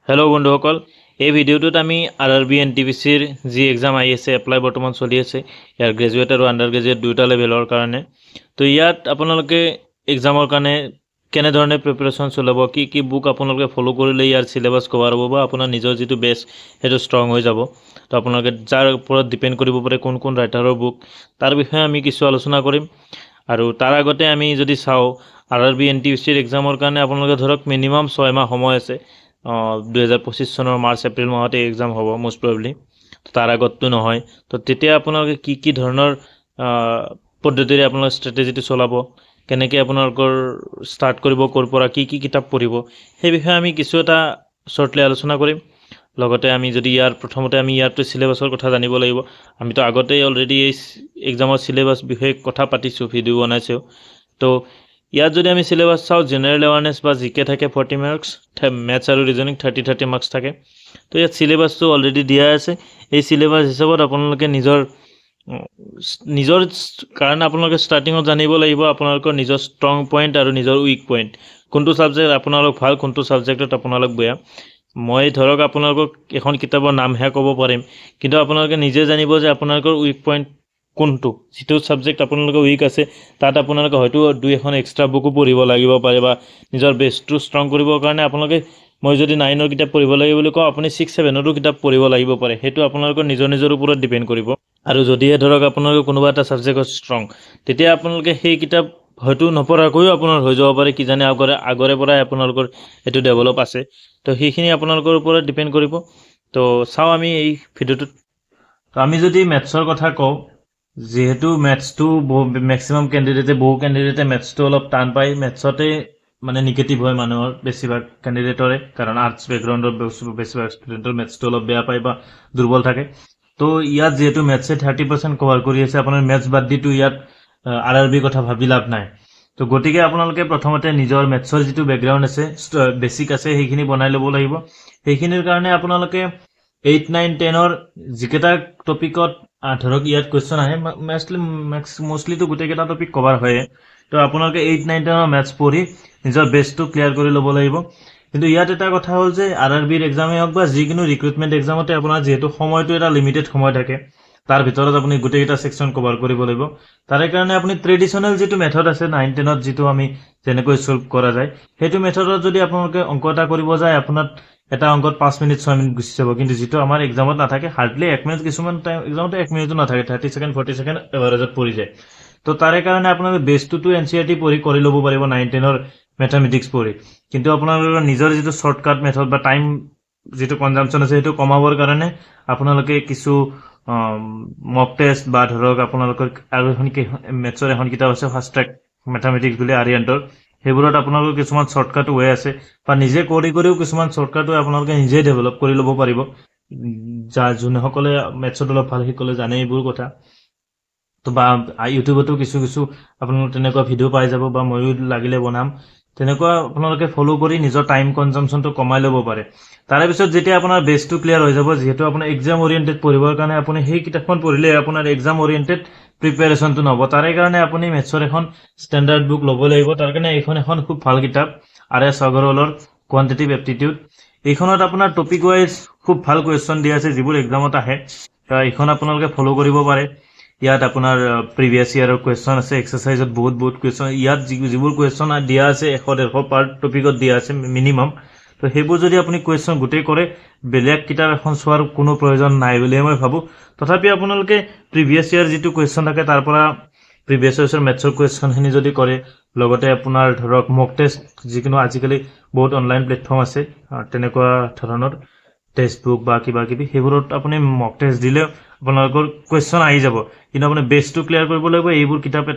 Hello' বন্ধুসকল, এই ভিডিঅ'টোত আমি আৰআৰবি এনটিপিচিৰ যি এক্সাম আহি আছে, এপ্লাই বৰ্তমান চলি আছে ইয়াৰ গ্ৰেজুৱেট আৰু আণ্ডাৰ গ্ৰেজুৱেট দুয়োটা লেভেলৰ কাৰণে। তো ইয়াত আপোনালোকে এক্সামৰ কাৰণে কেনেধৰণে প্ৰিপেৰেশ্যন চলাব, কি বুক আপোনালোকে ফ'ল' কৰিলে ইয়াৰ চিলেবাছ কভাৰ হ'ব বা আপোনাৰ নিজৰ যিটো বেছ সেইটো ষ্ট্ৰং হৈ যাব। তো আপোনালোকে যাৰ ওপৰত ডিপেণ্ড কৰিব পাৰে কোন ৰাইটাৰৰ বুক, তাৰ বিষয়ে আমি কিছু আলোচনা কৰিম। আৰু তাৰ আগতে আমি যদি চাওঁ, আৰআৰবি এনটিপিচিৰ এক্সামৰ কাৰণে আপোনালোকে ধৰক মিনিমাম 6 মাহ সময় আছে। 2025 চনৰ মাৰ্চ এপ্ৰিল মাহতে এক্সাম হ'ব মষ্ট প্ৰবেবলি, তাৰ আগততো নহয়। তো তেতিয়া আপোনালোকে কি ধৰণৰ পদ্ধতিৰে আপোনালোকে ষ্ট্ৰেটেজিটো চলাব, কেনেকৈ আপোনালোকৰ ষ্টাৰ্ট কৰিব, ক'ৰ পৰা কি কিতাপ পঢ়িব, সেই বিষয়ে আমি কিছু এটা শ্বৰ্টলি আলোচনা কৰিম। লগতে আমি যদি প্ৰথমতে আমি ইয়াৰটো চিলেবাছৰ কথা জানিব লাগিব। আমিতো আগতেই অলৰেডি এই এক্সামৰ চিলেবাছ বিষয়ে কথা পাতিছোঁ, ভিডিঅ' বনাইছোঁ। তো ইয়াত যদি আমি চিলেবাছ চাওঁ, জেনেৰেল এৱাৰনেছ বা জিকে থাকে 40 মাৰ্কছ, মেথছ আৰু ৰিজনিং 30 মাৰ্কছ থাকে। তো ইয়াত চিলেবাছটো অলৰেডি দিয়া আছে। এই চিলেবাছ হিচাপত আপোনালোকে নিজৰ কাৰণে আপোনালোকে ষ্টাৰ্টিঙত জানিব লাগিব আপোনালোকৰ নিজৰ ষ্ট্ৰং পইণ্ট আৰু নিজৰ উইক পইণ্ট, কোনটো ছাবজেক্ট আপোনালোক ভাল, কোনটো ছাবজেক্টত আপোনালোক বেয়া। মই ধৰক আপোনালোকক এখন কিতাপৰ নামহে ক'ব পাৰিম, কিন্তু আপোনালোকে নিজে জানিব যে আপোনালোকৰ উইক পইণ্ট কোনটো। যিটো ছাবজেক্ট আপোনালোকৰ উইক আছে তাত আপোনালোকে হয়তো 2-এখন এক্সট্ৰা বুকো পঢ়িব লাগিব পাৰে, বা নিজৰ বেছটো ষ্ট্ৰং কৰিবৰ কাৰণে আপোনালোকে, মই যদি 9ৰ কিতাপ পঢ়িব লাগিব বুলি কওঁ, আপুনি 6-7ৰো কিতাপ পঢ়িব লাগিব পাৰে। সেইটো আপোনালোকৰ নিজৰ ওপৰত ডিপেণ্ড কৰিব। আৰু যদিহে ধৰক আপোনালোকে কোনোবা এটা ছাবজেক্টত ষ্ট্ৰং, তেতিয়া আপোনালোকে সেই কিতাপ হয়তো নপঢ়াকৈও আপোনাৰ হৈ যাব পাৰে, কিজানি আগৰে পৰাই আপোনালোকৰ এইটো ডেভেলপ আছে। তো সেইখিনি আপোনালোকৰ ওপৰত ডিপেণ্ড কৰিব। তো চাওঁ আমি এই ভিডিঅ'টোত। তো আমি যদি মেথছৰ কথা কওঁ, যিহেতু মেথছটো মেক্সিমাম বহু কেণ্ডিডেটে মেথছটো অলপ টান পায়। মেথছতে মানে নিগেটিভ হয় মানুহৰ বেছিভাগ কেণ্ডিডেটৰে, কাৰণ আৰ্টছ বেকগ্ৰাউণ্ডৰ বেছিভাগ ষ্টুডেণ্টৰ মেথছটো অলপ বেয়া পায় বা দুৰ্বল থাকে। তো ইয়াত যিহেতু মেথছে 30% কভাৰ কৰি আছে, আপোনাৰ মেথছ বাদ দিটো ইয়াত আৰআৰবিৰ কথা ভাবি লাভ নাই। তো গতিকে আপোনালোকে প্ৰথমতে নিজৰ মেথছৰ যিটো বেকগ্ৰাউণ্ড আছে, বেছিক আছে, সেইখিনি বনাই ল'ব লাগিব। সেইখিনিৰ কাৰণে আপোনালোকে 8, 9, 10ৰ যিকেইটা টপিকত ধৰক ইয়াত কুৱেশ্যন আহে, মষ্টলিটো গোটেইকেইটা টপিক কভাৰ হয়ে। তো আপোনালোকে 8, 9, 10ৰ মেথছ পঢ়ি নিজৰ বেছটো ক্লিয়াৰ কৰি ল'ব লাগিব। কিন্তু ইয়াত এটা কথা হ'ল যে আৰআৰবিৰ এক্সামেই হওক বা যিকোনো ৰিক্ৰুটমেণ্ট এক্সামতে আপোনাৰ যিহেতু সময়টো এটা লিমিটেড সময় থাকে, তাৰ ভিতৰত আপুনি গোটেইকেইটা ছেকশ্যন কভাৰ কৰিব লাগিব। তাৰে কাৰণে আপুনি ট্ৰেডিশ্যনেল যিটো মেথড আছে 9, 10ত যিটো আমি যেনেকৈ চল্ভ কৰা যায়, সেইটো মেথডত যদি আপোনালোকে অংক এটা কৰিব যায়, আপোনাৰ এটা অংকত 5 মিনিট 6 মিনিট গুচি যাব। কিন্তু যিটো আমাৰ এক্সামত নাথাকে, হাৰ্ডলি 1 মিনিট, কিছুমান টাইম এক্সামতে 1 মিনিটো নাথাকে, 30 ছেকেণ্ড 40 ছেকেণ্ড এভাৰেজত পৰি যায়। তো তাৰে কাৰণে আপোনালোকে বেছটোতো NCERT পঢ়ি কৰি ল'ব পাৰিব, 9, 10ৰ মেথামেটিক্স পঢ়ি। কিন্তু আপোনালোকৰ নিজৰ যিটো শ্বৰ্টকাট মেথড বা টাইম যিটো কনজাম্পশ্যন আছে, সেইটো কমাবৰ কাৰণে আপোনালোকে কিছু মক টেষ্ট বা ধৰক আপোনালোকৰ আৰু মেথছৰ এখন কিতাপ আছে ফাষ্ট ট্ৰেক মেথামেটিক্স বুলি, আৰিয়ান্তৰ, সেইবোৰত আপোনালোকৰ কিছুমান শ্বৰ্টকাট ৱে আছে, বা নিজে কৰিও কিছুমান শ্বৰ্টকাট ৱে আপোনালোকে নিজেই ডেভেলপ কৰি ল'ব পাৰিব। যোনসকলে মেথছত অলপ ভাল শিকলে জানে এইবোৰ কথা। তো বা ইউটিউবতো কিছু আপোনালোকে তেনেকুৱা ভিডিঅ' পাই যাব, বা ময়ো লাগিলে বনাম। তেনেকুৱা আপোনালোকে ফ'ল' কৰি নিজৰ টাইম কনজাম্পশ্যনটো কমাই ল'ব পাৰে। তাৰে পিছত যেতিয়া আপোনাৰ বেছটো ক্লিয়াৰ হৈ যাব, যিহেতু আপোনাৰ এক্সাম অৰিয়েণ্টেড পঢ়িবৰ কাৰণে আপুনি সেই কিতাপখন পঢ়িলে আপোনাৰ এক্সাম অৰিয়েণ্টেড প্ৰিপেৰেশ্যনটো নহ'ব। তাৰে কাৰণে আপুনি মেথছৰ এখন ষ্টেণ্ডাৰ্ড বুক ল'ব লাগিব। তাৰ কাৰণে এখন খুব ভাল কিতাপ, RS আগৰৱালৰ কোৱান্টিটিভ এপ্টিটিউড। এইখনত আপোনাৰ টপিক ৱাইজ খুব ভাল কুৱেশ্যন দিয়া আছে, যিবোৰ এক্সামত আহে। এইখন আপোনালোকে ফ'ল' কৰিব পাৰে। ইয়াত আপোনাৰ প্ৰিভিয়াছ ইয়াৰৰ কুৱেশ্যন আছে, এক্সাৰচাইজত বহুত কুৱেশ্যন। ইয়াত যিবোৰ কুৱেশ্যন দিয়া আছে 100-150 পাৰ টপিকত দিয়া আছে মিনিমাম। তো সেইবোৰ যদি আপুনি কুৱেশ্যন গোটেই কৰে, বেলেগ কিতাপ এখন চোৱাৰ কোনো প্ৰয়োজন নাই বুলিয়ে মই ভাবোঁ। তথাপি আপোনালোকে প্ৰিভিয়াছ ইয়াৰ যিটো কুৱেশ্যন থাকে, তাৰ পৰা প্ৰিভিয়াছ ইয়াৰ্ছৰ মেথছৰ কুৱেশ্যনখিনি যদি কৰে, লগতে আপোনাৰ ধৰক মক টেষ্ট, যিকোনো আজিকালি বহুত অনলাইন প্লেটফৰ্ম আছে তেনেকুৱা ধৰণৰ টেক্সট বুক বা কিবাকিবি, সেইবোৰত আপুনি মক টেষ্ট দিলেও আপোনালোকৰ কুৱেশ্যন আহি যাব। কিন্তু আপুনি বেছটো ক্লিয়াৰ কৰিব লাগিব। এইবোৰ কিতাপ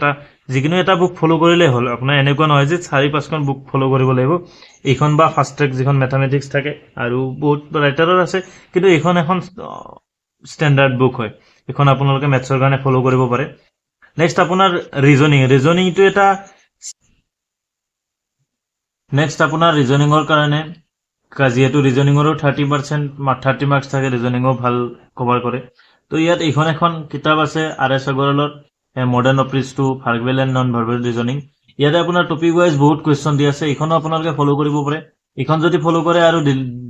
যিকোনো এটা বুক ফ'ল' কৰিলেই হ'ল। আপোনাৰ এনেকুৱা নহয় যে 4-5খন বুক ফ'ল' কৰিব লাগিব। এইখন বা ফাষ্ট ট্ৰেক যিখন মেথামেটিক্স থাকে, আৰু বহুত ৰাইটাৰৰ আছে, কিন্তু এইখন এখন ষ্টেণ্ডাৰ্ড বুক হয়। এইখন আপোনালোকে মেথছৰ কাৰণে ফ'ল' কৰিব পাৰে। নেক্সট আপোনাৰ ৰিজনিংটো এটা নেক্সট আপোনাৰ ৰিজনিঙৰ কাৰণে, যিহেতু ৰিজনিঙৰো 30 মাৰ্কছ থাকে, ৰিজনিঙো ভাল কভাৰ কৰে। তো ইয়াত এখন কিতাপ আছে RS আগৰৱালৰ, modern approach to verbal and non verbal reasoning. ইয়াতে আপোনাৰ টপিক ৱাইজ বহুত কুৱেশ্যন দিয়া আছে, এইখনো আপোনালোকে ফ'ল' কৰিব পাৰে। এইখন যদি ফলো কৰে আৰু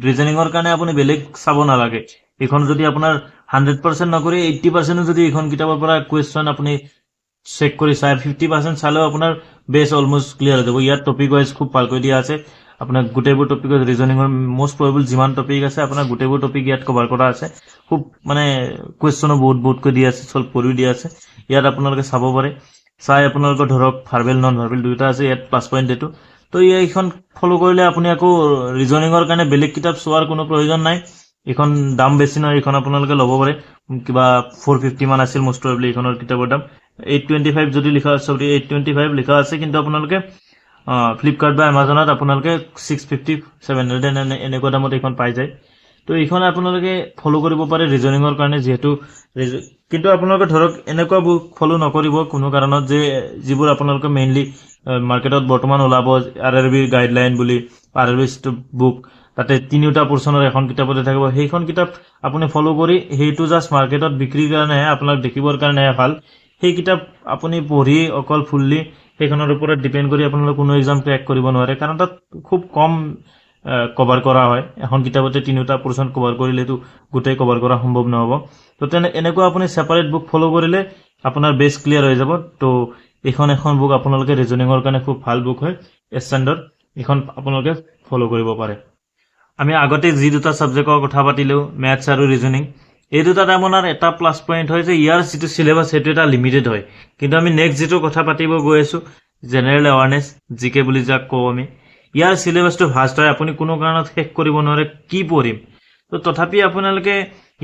ৰিজনিঙৰ কাৰণে আপুনি বেলেগ চাব নালাগে এইখন যদি আপোনাৰ 100% নকৰি 80% যদি এইখন কিতাপৰ পৰা কুৱেশ্যন আপুনি চেক কৰি চাই 50% চালেও আপোনাৰ বেছ অলমোষ্ট ক্লিয়াৰ হৈ যাব ইয়াত টপিক ৱাইজ খুব ভালকৈ দিয়া আছে আপোনাৰ গোটেইবোৰ টপিক ৰিজনিঙৰ মোষ্ট প্ৰবেবল যিমান টপিক আছে আপোনাৰ গোটেইবোৰ টপিক ইয়াত কভাৰ কৰা আছে খুব মানে কুৱেশ্যনো বহুতকৈ দিয়া আছে সলভ কৰিও দিয়া আছে ইয়াত আপোনালোকে চাব পাৰে চাই আপোনালোকৰ ধৰক ভাৰ্বেল নন ভাৰ্বেল দুটা আছে ইয়াত প্লাছ পইণ্ট এইটো তো এইখন ফলো কৰিলে আপুনি আকৌ ৰিজনিঙৰ কাৰণে বেলেগ কিতাপ চোৱাৰ কোনো প্ৰয়োজন নাই এইখন দাম বেছি নহয় এইখন আপোনালোকে ল'ব পাৰে কিবা 450 মান আছিল মোষ্ট প্ৰবেবলি এইখনৰ কিতাপৰ দাম 825 যদি লিখা আছে 825 লিখা আছে কিন্তু আপোনালোকে ফ্লিপকাৰ্ট বা এমাজনত আপোনালোকে 650 700 এনেকুৱা দামত এইখন পাই যায় তো এইখন আপোনালোকে ফলো কৰিব পাৰে ৰিজনিঙৰ কাৰণে যেহেতু কিন্তু আপোনালোকে ধৰক এনেকুৱা বুক ফলো নকৰিব কোনো কাৰণত যে যিবোৰ আপোনালোকে মেইনলি মাৰ্কেটত বৰ্তমান ওলাব আৰআৰবি গাইডলাইন বুলি আৰআৰবি বুক তাতে তিনিটা পোৰ্চনৰ এখন কিতাপতে থাকিব সেইখন কিতাপ আপুনি ফলো কৰি সেইটো জাষ্ট মাৰ্কেটত বিক্ৰীৰ কাৰণেহে আপোনাক দেখিবৰ কাৰণেহে ভাল সেই কিতাপ আপুনি পঢ়ি অকল ফুললি সেইখনৰ ওপৰত ডিপেণ্ড কৰি আপোনালোকে কোনো এক্সাম ক্ৰেক কৰিব নোৱাৰে কাৰণ তাত খুব কম কভাৰ কৰা হয় এখন কিতাপতে তিনিটা পোৰ্চন কভাৰ কৰিলেতো গোটেই কভাৰ কৰা সম্ভৱ নহ'ব তো এনেকুৱা আপুনি ছেপাৰেট বুক ফলো কৰিলে আপোনাৰ বেছ ক্লিয়াৰ হৈ যাব তো এখন বুক আপোনালোকে ৰিজনিঙৰ কাৰণে খুব ভাল বুক হয় ষ্টেণ্ডাৰ্ড এখন আপোনালোকে ফলো কৰিব পাৰে আমি আগতে যি দুটা ছাবজেক্টৰ কথা পাতিলো মেথছ আৰু ৰিজনিং এই দুটাত আপোনাৰ এটা প্লাছ পইণ্ট হয় যে ইয়াৰ যিটো চিলেবাছ সেইটো এটা লিমিটেড হয় কিন্তু আমি নেক্সট যিটো কথা পাতিব গৈ আছোঁ জেনেৰেল এৱাৰনেছ জিকে বুলি যাক কওঁ আমি ইয়াৰ চিলেবাছটো ভাষ্ট হয় আপুনি কোনো কাৰণত শেষ কৰিব নোৱাৰে কি পঢ়িম তো তথাপি আপোনালোকে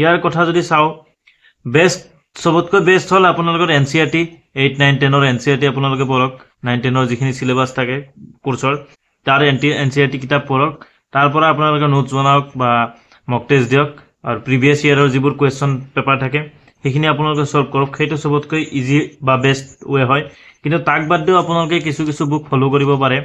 ইয়াৰ কথা যদি চাওঁ বেষ্ট সবতকৈ বেষ্ট হ'ল আপোনালোকৰ NCERT 8, 9, 10ৰ NCERT আপোনালোকে পঢ়ক 9, 10ৰ যিখিনি চিলেবাছ থাকে কোৰ্চৰ তাৰ NCERT কিতাপ পঢ়ক তাৰ পৰা আপোনালোকে নোটছ বনাওক বা মক টেষ্ট দিয়ক আৰু প্ৰিভিয়াছ ইয়াৰৰ যিবোৰ কুৱেশ্যন পেপাৰ থাকে সেইখিনি আপোনালোকে সলভ কৰক সেইটো সবতকৈ ইজি বা বেষ্ট ৱে হয় কিন্তু তাক বাদ দিও আপোনালোকে কিছু বুক ফলো কৰিব পাৰে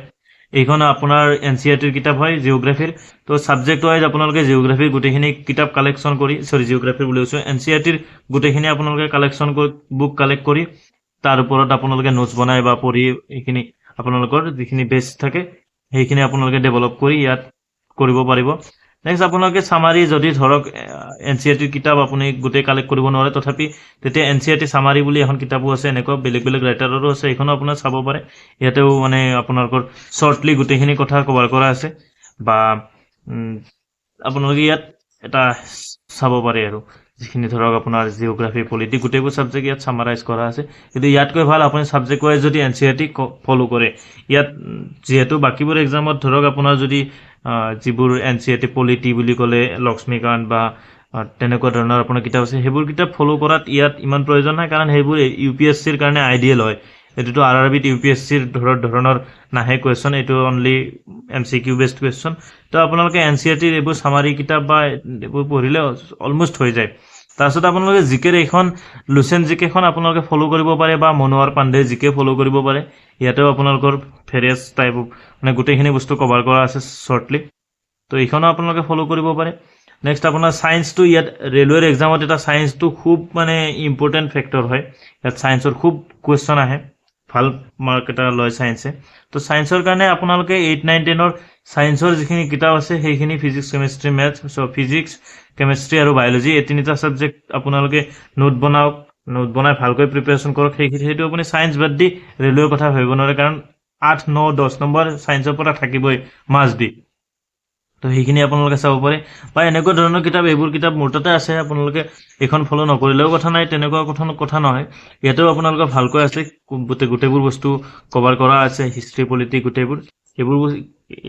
এইখন আপোনাৰ NCERTৰ কিতাপ হয় জিঅ'গ্ৰাফিৰ তো সাবজেক্ট ৱাইজ আপোনালোকে জিঅ'গ্ৰাফিৰ গোটেইখিনি কিতাপ কালেকশ্যন কৰি জিঅ'গ্ৰাফিৰ বুলি কৈছোঁ NCERTৰ গোটেইখিনি আপোনালোকে কালেকশ্যন কৰি বুক কালেক্ট কৰি তাৰ ওপৰত আপোনালোকে নোটছ বনাই বা পঢ়ি এইখিনি আপোনালোকৰ যিখিনি বেছ থাকে সেইখিনি আপোনালোকে ডেভেলপ কৰি ইয়াত কৰিব পাৰিব নেক্সট আপোনালোকে সামাৰি যদি ধৰক NCERTৰ কিতাপ আপুনি গোটেই কালেক্ট কৰিব নোৱাৰে তথাপি তেতিয়া NCERT সামাৰি বুলি এখন কিতাপো আছে এনেকুৱা বেলেগ ৰাইটাৰৰো আছে এইখনো আপোনাৰ চাব পাৰে ইয়াতেও মানে আপোনালোকৰ শ্বৰ্টলি গোটেইখিনি কথা কভাৰ কৰা আছে বা আপোনালোকে ইয়াত এটা চাব পাৰে আৰু যিখিনি ধৰক আপোনাৰ জিঅ'গ্ৰাফি পলিটি গোটেইবোৰ ছাবজেক্ট ইয়াত সামাৰাইজ কৰা আছে কিন্তু ইয়াতকৈ ভাল আপুনি ছাবজেক্ট ৱাইজ যদি NCERT ফলো কৰে ইয়াত যেহেতু বাকীবোৰ এক্সামত ধৰক আপোনাৰ যদি যিবোৰ NCERT পলিটি বুলি ক'লে লক্ষ্মীকান্ত বা তেনেকুৱা ধৰণৰ আপোনাৰ কিতাপ আছে সেইবোৰ কিতাপ ফলো কৰাত ইয়াত ইমান প্ৰয়োজন নাই কাৰণ সেইবোৰ UPSCৰ কাৰণে আইডিয়েল হয় এইটোতো আৰআৰবিত UPSCৰ ধৰণৰ নাহে কুৱেশ্যন এইটো অনলি MCQ বেছড কুৱেশ্যন তো আপোনালোকে NCERTৰ এইবোৰ সামাৰি কিতাপ বা এইবোৰ পঢ়িলে অলমোষ্ট হৈ যায় তাৰপিছত আপোনালোকে জিকেৰ এইখন লুচেন জিকেখন আপোনালোকে ফলো কৰিব পাৰে বা মনোহৰ পাণ্ডে জিকে ফলো কৰিব পাৰে ইয়াতেও আপোনালোকৰ ভেৰিয়াছ টাইপ মানে গোটেইখিনি বস্তু কভাৰ কৰা আছে শ্বৰ্টলি তো এইখনো আপোনালোকে ফলো কৰিব পাৰে নেক্সট আপোনাৰ সায়েন্সটো ইয়াত ৰেলৱেৰ এক্সামত এটা সায়েন্সটো খুব মানে ইম্পৰ্টেণ্ট ফেক্টৰ হয় ইয়াত সায়েন্সৰ খুব কুৱেশ্যন আহে ভাল মাৰ্ক এটা লয় সায়েন্সে তো সায়েন্সৰ কাৰণে আপোনালোকে 8, 9, 10ৰ সায়েন্সৰ যিখিনি কিতাপ আছে সেইখিনি physics chemistry maths physics chemistry আৰু বায়'লজি এই তিনিটা ছাবজেক্ট আপোনালোকে নোট বনাই ভালকৈ প্ৰিপেৰেশ্যন কৰক সেইটো আপুনি সায়েন্স বাদ দি ৰেলৱেৰ কথা ভাবিব নোৱাৰে কাৰণ 8, 9, 10 নম্বৰ সায়েন্সৰ পৰা থাকিবই মাষ্ট বি তো সেইখিনি আপোনালোকে চাব পাৰে বা এনেকুৱা ধৰণৰ কিতাপ এইবোৰ কিতাপ মোৰ তাতে আছে আপোনালোকে এখন ফলো নকৰিলেও কথা নাই তেনেকুৱা কথা নহয় ইয়াতেও আপোনালোকে ভালকৈ আছে গোটেইবোৰ বস্তু কভাৰ কৰা আছে হিষ্ট্ৰী পলিটি গোটেইবোৰ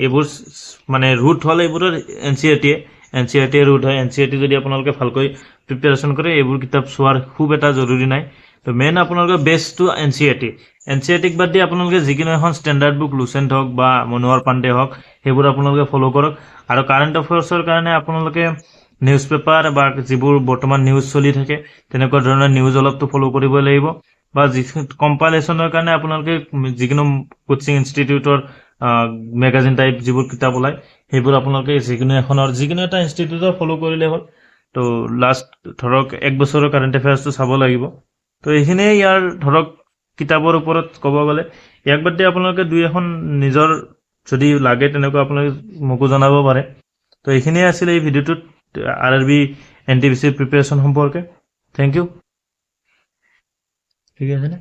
এইবোৰ মানে ৰুট হ'ল এইবোৰৰ NCERT ৰুট হয় NCERT যদি আপোনালোকে ভালকৈ প্ৰিপেৰেশ্যন কৰে এইবোৰ কিতাপ চোৱাৰ খুব এটা জৰুৰী নাই তো মেইন আপোনালোকে বেষ্টটো NCERTক বাদ দি আপোনালোকে যিকোনো এখন ষ্টেণ্ডাৰ্ড বুক লুচেণ্ট হওক বা মনোহৰ পাণ্ডে হওক সেইবোৰ আপোনালোকে ফলো কৰক আৰু কাৰেণ্ট এফেয়াৰ্ছৰ কাৰণে আপোনালোকে নিউজ পেপাৰ বা যিবোৰ বৰ্তমান নিউজ চলি থাকে তেনেকুৱা ধৰণৰ নিউজ অলপতো ফলো কৰিব লাগিব বা কম্পাইলেশ্যনৰ কাৰণে আপোনালোকে যিকোনো কোচিং ইনষ্টিটিউটৰ মেগাজিন টাইপ যিবোৰ কিতাপ ওলায় সেইবোৰ আপোনালোকে যিকোনো এটা ইনষ্টিটিউটৰ ফলো কৰিলে হ'ল তো লাষ্ট ধৰক 1 বছৰৰ কাৰেণ্ট এফেয়াৰ্ছটো চাব লাগিব তো এইখিনিয়ে ইয়াৰ ধৰক কিতাপৰ ওপৰত ক'ব গ'লে ইয়াক বাদ দি আপোনালোকে 2 এখন নিজৰ যদি লাগে তেনেকুৱা আপোনালোকে মোকো জনাব পাৰে তো এইখিনিয়ে আছিলে এই ভিডিঅ'টোত RRB NTPC প্ৰিপেৰেশ্যন সম্পৰ্কে থেংক ইউ ঠিক আছে নে